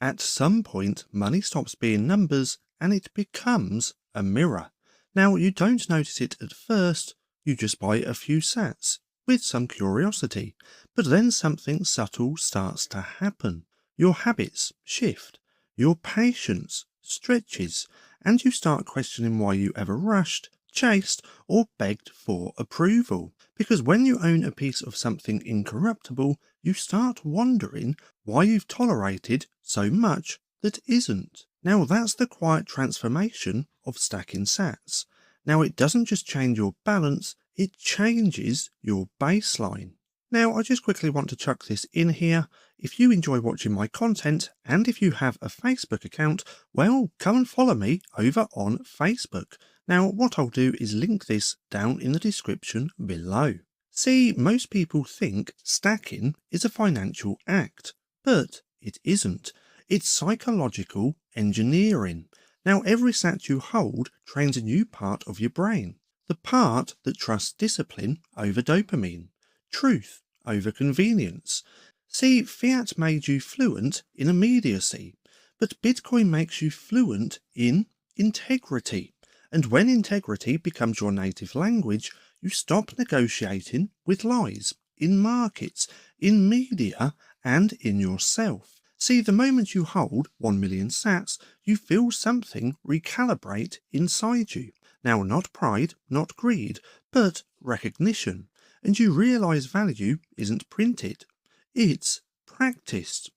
At some point, money stops being numbers and it becomes a mirror. Now, you don't notice it at first, you just buy a few sats with some curiosity, but then something subtle starts to happen. Your habits shift, your patience stretches, and you start questioning why you ever rushed, chased, or begged for approval. Because when you own a piece of something incorruptible, you start wondering why you've tolerated so much that isn't. Now that's the quiet transformation of stacking sats. Now it doesn't just change your balance, it changes your baseline. Now I just quickly want to chuck this in here. If you enjoy watching my content and if you have a Facebook account, well, come and follow me over on Facebook. Now what I'll do is link this down in the description below. See, most people think stacking is a financial act, but it isn't. It's psychological engineering. Now every sat you hold trains a new part of your brain. The part that trusts discipline over dopamine, truth over convenience. See, fiat made you fluent in immediacy, but Bitcoin makes you fluent in integrity. And when integrity becomes your native language, you stop negotiating with lies, in markets, in media, and in yourself. See, the moment you hold 1 million sats, you feel something recalibrate inside you. Now, not pride, not greed, but recognition. And you realise value isn't printed, it's practiced.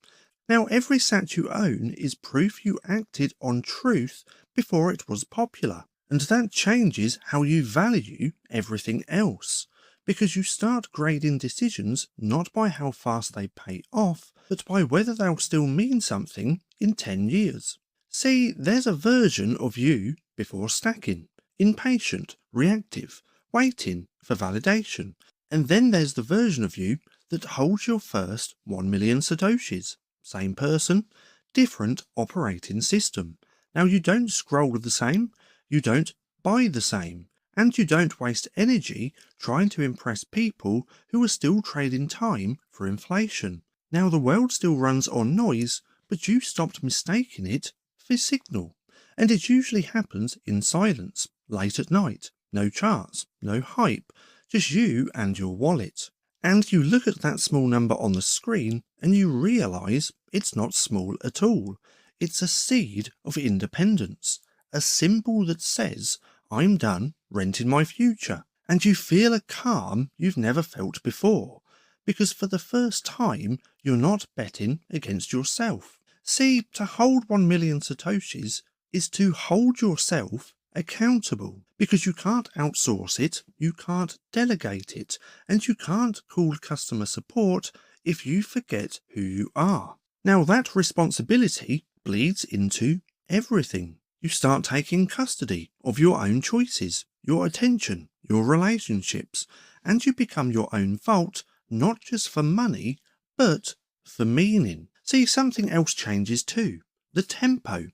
Now, every sat you own is proof you acted on truth before it was popular. And that changes how you value everything else, because you start grading decisions not by how fast they pay off, but by whether they'll still mean something in 10 years. See, there's a version of you before stacking, impatient, reactive, waiting for validation. And then there's the version of you that holds your first 1 million satoshis. Same person, different operating system. Now you don't scroll the same, you don't buy the same, and you don't waste energy trying to impress people who are still trading time for inflation. Now the world still runs on noise, but you stopped mistaking it for signal. And it usually happens in silence, late at night. No charts, no hype, just you and your wallet. And you look at that small number on the screen and you realise it's not small at all. It's a seed of independence. A symbol that says, I'm done renting my future. And you feel a calm you've never felt before, because for the first time, you're not betting against yourself. See, to hold 1 million satoshis is to hold yourself accountable, because you can't outsource it, you can't delegate it, and you can't call customer support if you forget who you are. Now that responsibility bleeds into everything. You start taking custody of your own choices, your attention, your relationships, and you become your own vault, not just for money, but for meaning. See, something else changes too. The tempo.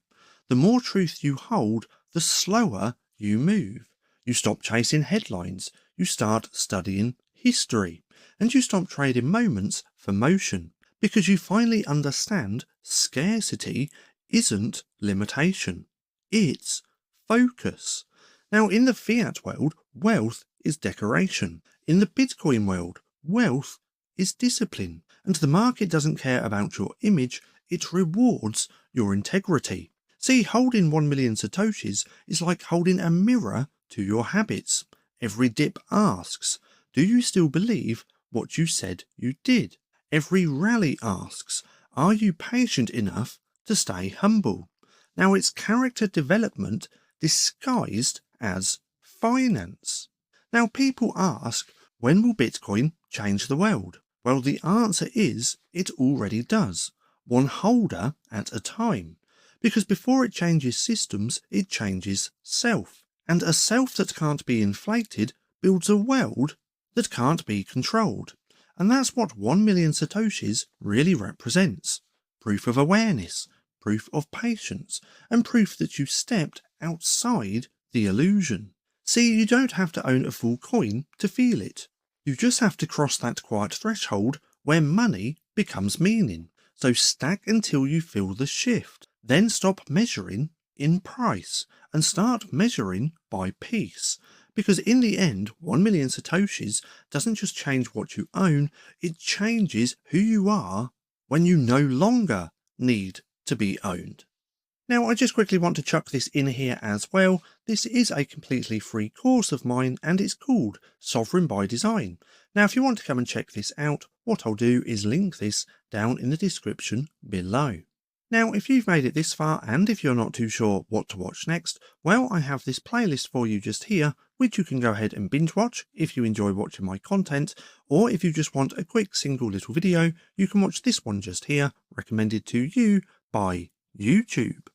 The more truth you hold, the slower you move. You stop chasing headlines, you start studying history, and you stop trading moments for motion, because you finally understand scarcity isn't limitation. It's focus. Now, in the fiat world, wealth is decoration. In the Bitcoin world, wealth is discipline. And the market doesn't care about your image, it rewards your integrity. See, holding 1 million satoshis is like holding a mirror to your habits. Every dip asks, do you still believe what you said you did? Every rally asks, are you patient enough to stay humble? Now it's character development disguised as finance. Now people ask, when will Bitcoin change the world? Well, the answer is it already does, one holder at a time. Because before it changes systems, it changes self. And a self that can't be inflated builds a world that can't be controlled. And that's what 1 million satoshis really represents. Proof of awareness, proof of patience, and proof that you stepped outside the illusion. See, you don't have to own a full coin to feel it. You just have to cross that quiet threshold where money becomes meaning. So stack until you feel the shift. Then stop measuring in price and start measuring by piece. Because in the end, 1 million satoshis doesn't just change what you own, it changes who you are when you no longer need to be owned. Now, I just quickly want to chuck this in here as well. This is a completely free course of mine and it's called Sovereign by Design. Now, if you want to come and check this out, what I'll do is link this down in the description below. Now, if you've made it this far and if you're not too sure what to watch next, well, I have this playlist for you just here, which you can go ahead and binge watch if you enjoy watching my content, or if you just want a quick single little video, you can watch this one just here, recommended to you by YouTube.